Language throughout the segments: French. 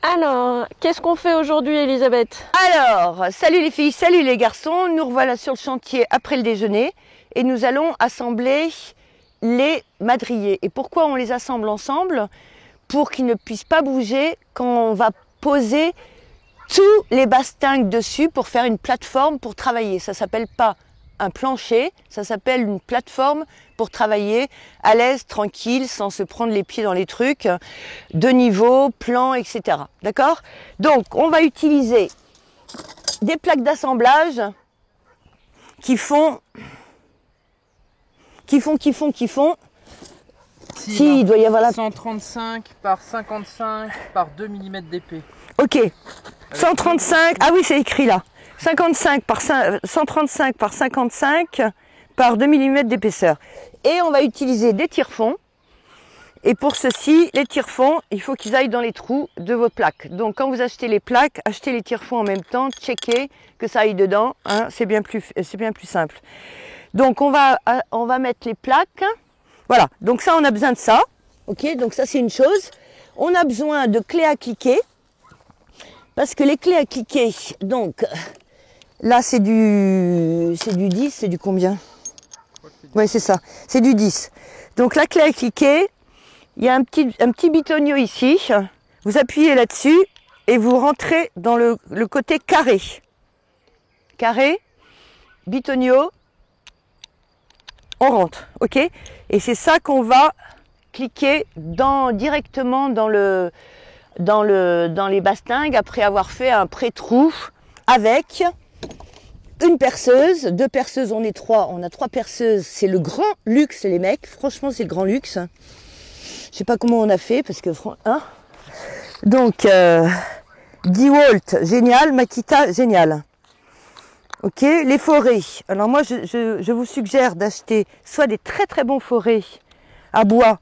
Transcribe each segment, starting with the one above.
Alors, qu'est-ce qu'on fait aujourd'hui, Elisabeth? Alors, salut les filles, salut les garçons, nous revoilà sur le chantier après le déjeuner et nous allons assembler les madriers. Et pourquoi on les assemble ensemble? Pour qu'ils ne puissent pas bouger quand on va poser tous les bastingues dessus pour faire une plateforme pour travailler. Ça s'appelle pas un plancher, ça s'appelle une plateforme pour travailler à l'aise, tranquille, sans se prendre les pieds dans les trucs, de niveau, plan, etc. D'accord? Donc, on va utiliser des plaques d'assemblage qui font. Si, il doit y avoir là. 135 par 55 par 2 mm d'épée. Ok. 135. Ah oui, c'est écrit là. 135 par 55 par 2 mm d'épaisseur. Et on va utiliser des tire-fonds. Et pour ceci, les tire-fonds, il faut qu'ils aillent dans les trous de vos plaques. Donc quand vous achetez les plaques, achetez les tire-fonds en même temps, checkez que ça aille dedans, hein, c'est bien plus simple. Donc on va mettre les plaques. Voilà, donc ça on a besoin de ça. Ok, donc ça c'est une chose. On a besoin de clés à cliquer. Parce que les clés à cliquer, donc là c'est du 10, c'est du combien? Ouais, c'est ça, c'est du 10. Donc la clé à cliquer, il y a un petit bitonio ici. Vous appuyez là-dessus et vous rentrez dans le côté carré. Carré, bitonio, on rentre, ok? Et c'est ça qu'on va cliquer directement dans les bastingues après avoir fait un pré-trou avec une perceuse, 2 perceuses, on est 3, on a 3 perceuses, c'est le grand luxe les mecs, franchement c'est le grand luxe. Je sais pas comment on a fait parce que hein. Donc DeWalt génial, Makita génial. Ok, les forêts. Alors moi je vous suggère d'acheter soit des très très bons forêts à bois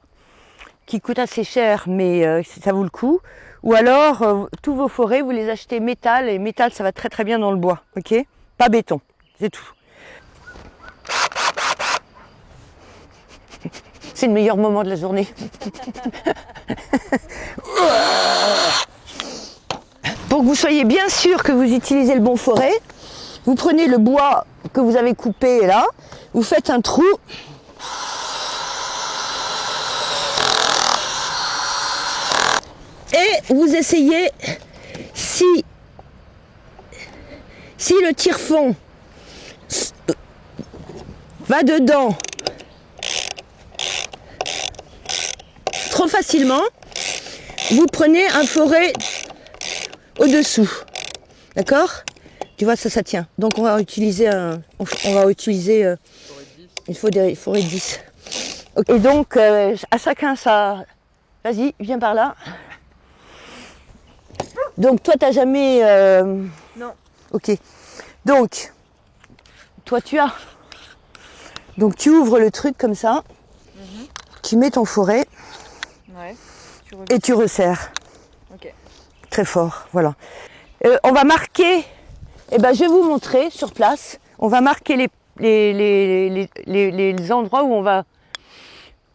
qui coûtent assez cher mais ça vaut le coup. Ou alors, tous vos forêts, vous les achetez métal, et métal, ça va très très bien dans le bois, ok? Pas béton, c'est tout. C'est le meilleur moment de la journée. Pour que vous soyez bien sûr que vous utilisez le bon forêt, vous prenez le bois que vous avez coupé là, vous faites un trou. Et vous essayez, si le tire-fond va dedans trop facilement, vous prenez un forêt au-dessous. D'accord? Tu vois, ça tient. Donc on va utiliser une forêt de 10. Okay. Et donc, à chacun ça... Vas-y, viens par là. Donc toi t'as jamais... Non. Ok. Donc, toi tu as. Donc tu ouvres le truc comme ça. Tu mets ton forêt. Ouais. Et tu resserres. Ok. Très fort, voilà. On va marquer... je vais vous montrer sur place. On va marquer les endroits où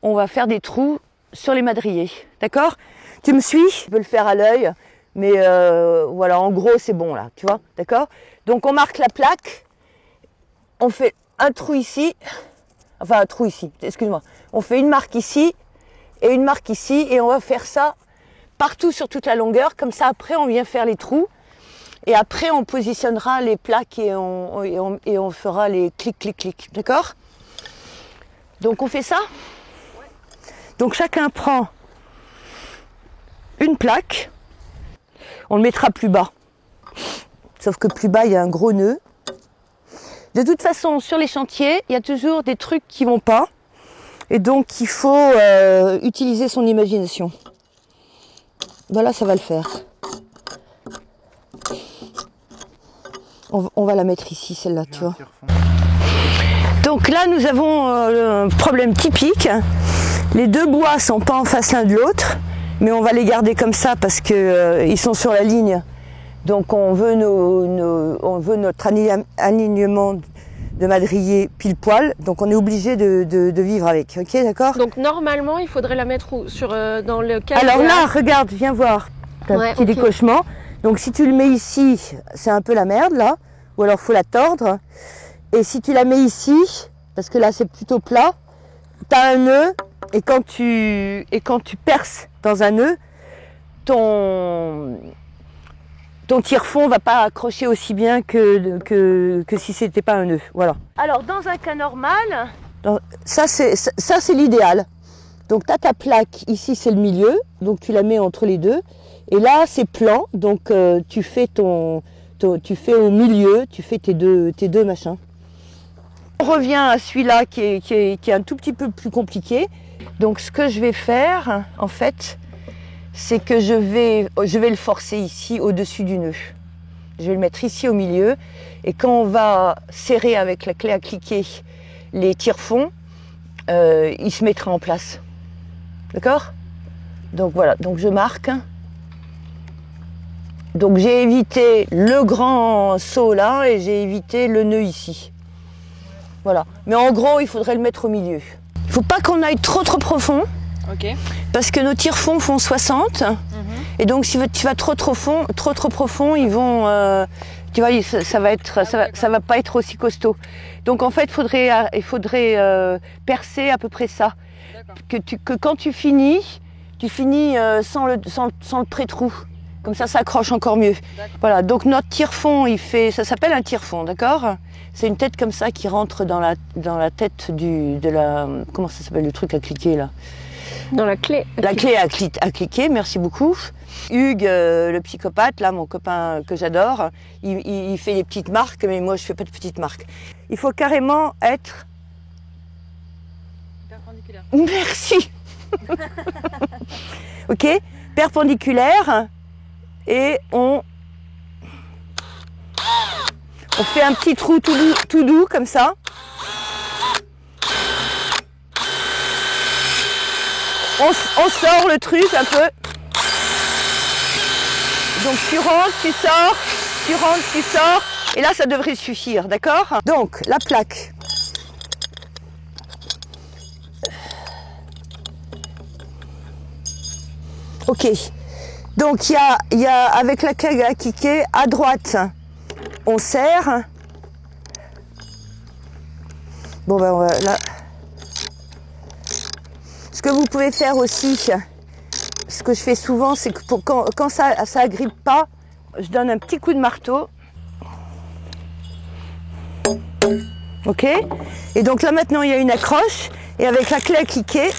on va faire des trous sur les madriers. D'accord? Tu me suis? Je peux le faire à l'œil. Mais voilà, en gros, c'est bon là, tu vois, d'accord? Donc, on marque la plaque, on fait un trou ici, enfin un trou ici, excuse-moi. On fait une marque ici et une marque ici et on va faire ça partout sur toute la longueur. Comme ça, après, on vient faire les trous et après, on positionnera les plaques et on fera les clic, d'accord? Donc, on fait ça? Donc, chacun prend une plaque. On le mettra plus bas. Sauf que plus bas, il y a un gros nœud. De toute façon, sur les chantiers, il y a toujours des trucs qui vont pas. Et donc, il faut utiliser son imagination. Voilà, ça va le faire. On va la mettre ici, celle-là, tu vois. Donc là, nous avons un problème typique. Les deux bois sont pas en face l'un de l'autre. Mais on va les garder comme ça parce que ils sont sur la ligne. Donc on veut notre alignement de madrier pile poil. Donc on est obligé de vivre avec. Ok, d'accord? Donc normalement, il faudrait la mettre dans le cadre. Alors là, regarde, viens voir. t'as un Ouais, petit ok. décochement. Donc si tu le mets ici, c'est un peu la merde là, ou alors faut la tordre. Et si tu la mets ici, parce que là c'est plutôt plat, t'as un nœud, et quand tu perces dans un nœud, ton tire-fond va pas accrocher aussi bien que si c'était pas un nœud. Voilà. Alors dans un cas normal, ça c'est l'idéal. Donc tu as ta plaque, ici c'est le milieu, donc tu la mets entre les deux. Et là c'est plan, donc tu fais tu fais au milieu, tu fais tes deux machins. On revient à celui-là qui est un tout petit peu plus compliqué. Donc ce que je vais faire, en fait, c'est que je vais le forcer ici au-dessus du nœud. Je vais le mettre ici au milieu. Et quand on va serrer avec la clé à cliquer les tire-fonds, il se mettra en place. D'accord? Donc voilà, donc je marque. Donc j'ai évité le grand saut là et j'ai évité le nœud ici. Voilà. Mais en gros, il faudrait le mettre au milieu. Il ne faut pas qu'on aille trop profond. Ok. Parce que nos tire-fonds font 60. Et donc si tu vas trop profond, ils vont... tu vois, ça va pas être aussi costaud. Donc en fait, il faudrait percer à peu près ça. Que quand tu finis sans le pré-trou. Comme ça accroche encore mieux. Voilà, donc notre tire-fond, ça s'appelle un tire-fond, d'accord? C'est une tête comme ça qui rentre dans la tête comment ça s'appelle le truc à cliquer là? Dans la clé. La clé à cliquer, merci beaucoup. Hugues, le psychopathe, là, mon copain que j'adore, il fait des petites marques, mais moi je fais pas de petites marques. Il faut carrément être... Perpendiculaire. Merci. Ok, perpendiculaire. Et on fait un petit trou tout doux comme ça. On sort le truc un peu. Donc tu rentres, tu sors, tu rentres, tu sors. Et là, ça devrait suffire, d'accord? Donc, la plaque. Ok. Donc, il y a avec la clé à cliquer, à droite, on serre. Bon, ben, on va là. Ce que vous pouvez faire aussi, ce que je fais souvent, c'est que quand ça agrippe pas, je donne un petit coup de marteau. Ok? Et donc là, maintenant, il y a une accroche. Et avec la clé à cliquer,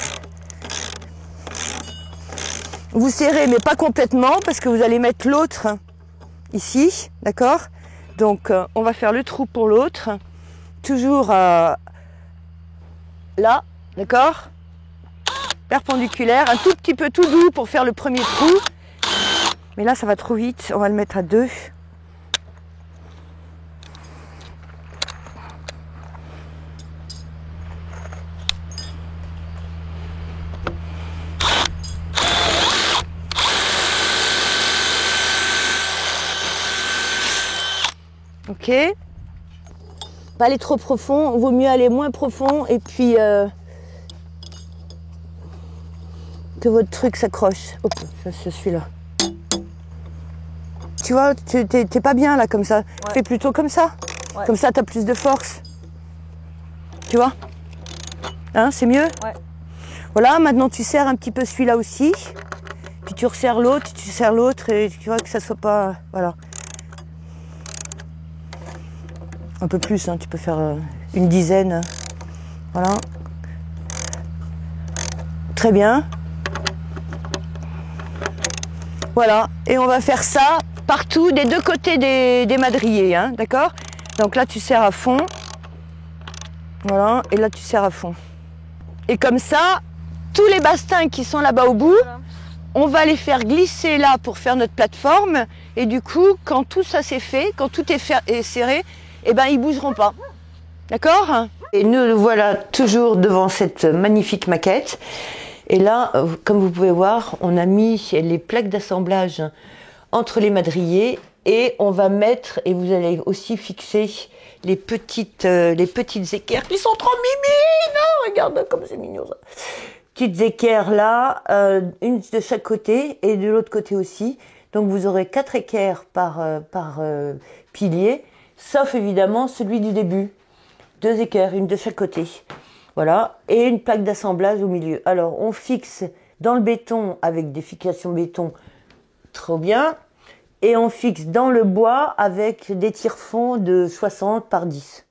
vous serrez, mais pas complètement, parce que vous allez mettre l'autre ici, d'accord? Donc, on va faire le trou pour l'autre, toujours là, d'accord? Perpendiculaire, un tout petit peu tout doux pour faire le premier trou. Mais là, ça va trop vite, on va le mettre à 2. Ok. Pas aller trop profond, vaut mieux aller moins profond et puis que votre truc s'accroche. Hop, ça c'est celui-là. Tu vois, t'es pas bien là comme ça. Ouais. Fais plutôt comme ça. Ouais. Comme ça, t'as plus de force. Tu vois? Hein, c'est mieux? Ouais. Voilà, maintenant tu serres un petit peu celui-là aussi. Puis tu resserres l'autre, tu serres l'autre et tu vois que ça soit pas... Voilà. Un peu plus, hein, tu peux faire une dizaine. Voilà. Très bien. Voilà. Et on va faire ça partout, des deux côtés des madriers, hein, d'accord? Donc là, tu serres à fond. Voilà. Et là, tu serres à fond. Et comme ça, tous les bastings qui sont là-bas au bout, Voilà. on va les faire glisser là pour faire notre plateforme. Et du coup, quand tout ça c'est fait, quand tout est serré, eh ben, ils ne bougeront pas. D'accord? Et nous voilà toujours devant cette magnifique maquette. Et là, comme vous pouvez voir, on a mis les plaques d'assemblage entre les madriers et on va mettre, et vous allez aussi fixer les petites équerres qui sont trop mimi. Non, regarde comme c'est mignon ça. Petites équerres là, une de chaque côté et de l'autre côté aussi. Donc vous aurez 4 équerres par pilier, sauf évidemment celui du début. 2 équerres, une de chaque côté. Voilà, et une plaque d'assemblage au milieu. Alors on fixe dans le béton avec des fixations béton, trop bien. Et on fixe dans le bois avec des tire-fonds de 60 par 10.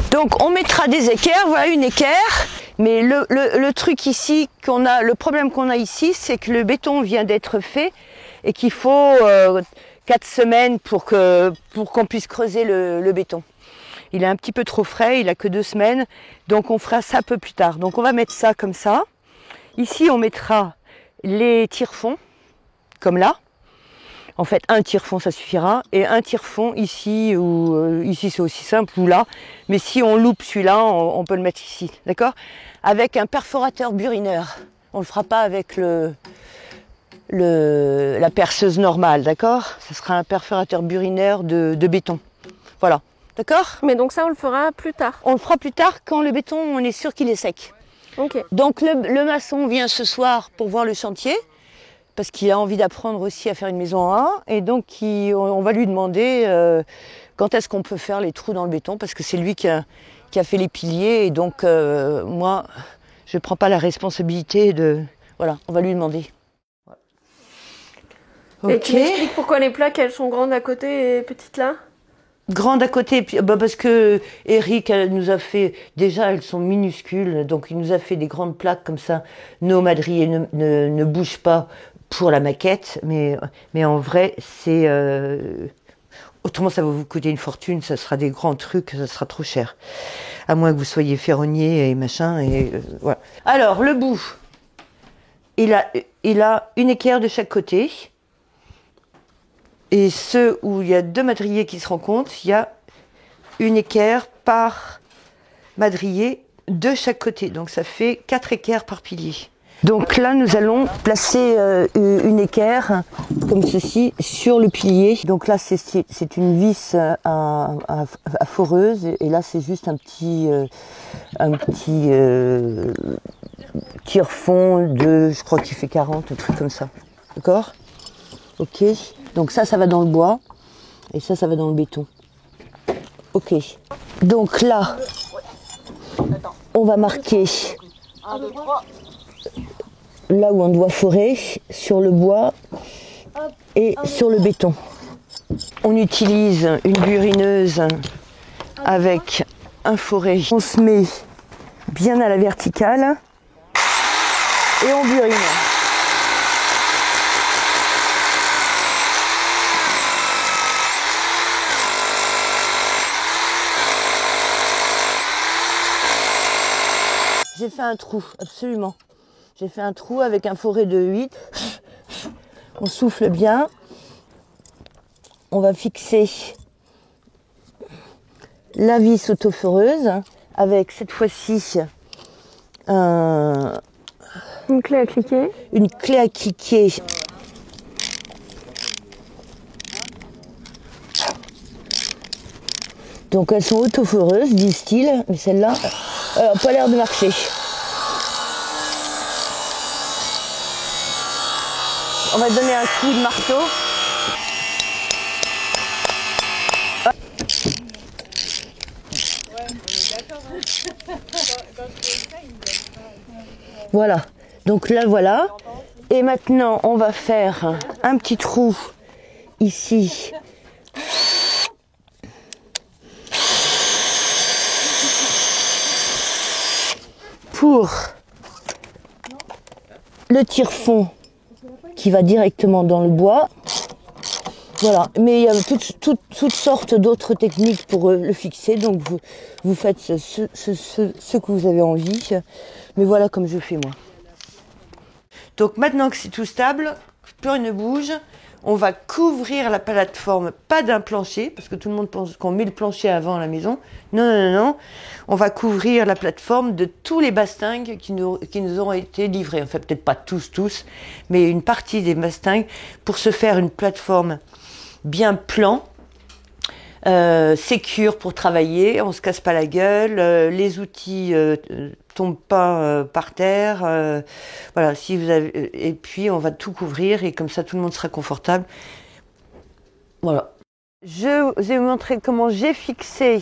Donc on mettra des équerres, voilà une équerre. Mais le truc ici, le problème qu'on a ici, c'est que le béton vient d'être fait et qu'il faut 4 semaines pour qu'on puisse creuser le béton. Il est un petit peu trop frais, il a que 2 semaines, donc on fera ça un peu plus tard. Donc on va mettre ça comme ça. Ici on mettra les tire-fonds, comme là. En fait, un tire-fond ça suffira, et un tire-fond ici, ou ici c'est aussi simple, ou là. Mais si on loupe celui-là, on peut le mettre ici, d'accord? Avec un perforateur burineur. On le fera pas avec la perceuse normale, d'accord? Ce sera un perforateur burineur de béton. Voilà, d'accord? Mais donc ça, on le fera plus tard. On le fera plus tard quand le béton, on est sûr qu'il est sec. Ok. Donc le maçon vient ce soir pour voir le chantier, parce qu'il a envie d'apprendre aussi à faire une maison en A, et donc on va lui demander quand est-ce qu'on peut faire les trous dans le béton, parce que c'est lui qui a fait les piliers, et donc moi, je ne prends pas la responsabilité de... Voilà, on va lui demander. Voilà. Et tu m'expliques pourquoi les plaques, elles sont grandes à côté et petites là? Grande à côté, parce que Eric nous a fait, déjà elles sont minuscules, donc il nous a fait des grandes plaques comme ça. Nos madriers ne bougent pas pour la maquette, mais en vrai, c'est... autrement, ça va vous coûter une fortune, ça sera des grands trucs, ça sera trop cher. À moins que vous soyez ferronnier et machin, et voilà. Alors, le bout, il a une équerre de chaque côté. Et ceux où il y a 2 madriers qui se rencontrent, il y a une équerre par madrier de chaque côté. Donc ça fait 4 équerres par pilier. Donc là, nous allons placer une équerre, comme ceci, sur le pilier. Donc là, c'est une vis à foreuse. Et là, c'est juste un petit tire-fond de, je crois qu'il fait 40, un truc comme ça. D'accord? Ok. Donc ça va dans le bois. Et ça va dans le béton. Ok. Donc là, on va marquer là où on doit forer, sur le bois et sur le béton. On utilise une burineuse avec un foret. On se met bien à la verticale et on burine. J'ai fait un trou, absolument. J'ai fait un trou avec un foret de 8. On souffle bien. On va fixer la vis autoforeuse avec cette fois-ci une clé à cliquer. Une clé à cliquer. Donc elles sont autoforeuses, disent-ils, mais celle-là n'a pas l'air de marcher. On va donner un coup de marteau. Voilà, donc là voilà. Et maintenant on va faire un petit trou ici. Pour le tire-fond qui va directement dans le bois. Voilà, mais il y a toutes sortes d'autres techniques pour le fixer, donc vous faites ce que vous avez envie, mais voilà comme je fais moi. Donc maintenant que c'est tout stable, plus rien ne bouge, on va couvrir la plateforme, pas d'un plancher, parce que tout le monde pense qu'on met le plancher avant la maison. Non, non, non, non. On va couvrir la plateforme de tous les bastingues qui nous auront été livrés. Enfin, peut-être pas tous, mais une partie des bastingues pour se faire une plateforme bien plan, sécure pour travailler, on se casse pas la gueule, les outils tombent pas par terre, voilà. Si vous avez, et puis on va tout couvrir et comme ça tout le monde sera confortable. Voilà. Je vous ai montré comment j'ai fixé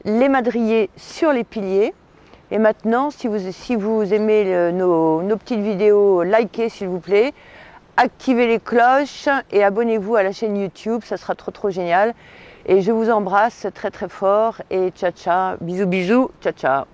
les madriers sur les piliers. Et maintenant, si vous aimez nos petites vidéos, likez s'il vous plaît. Activez les cloches et abonnez-vous à la chaîne YouTube, ça sera trop génial. Et je vous embrasse très très fort et ciao ciao, bisous bisous, ciao ciao.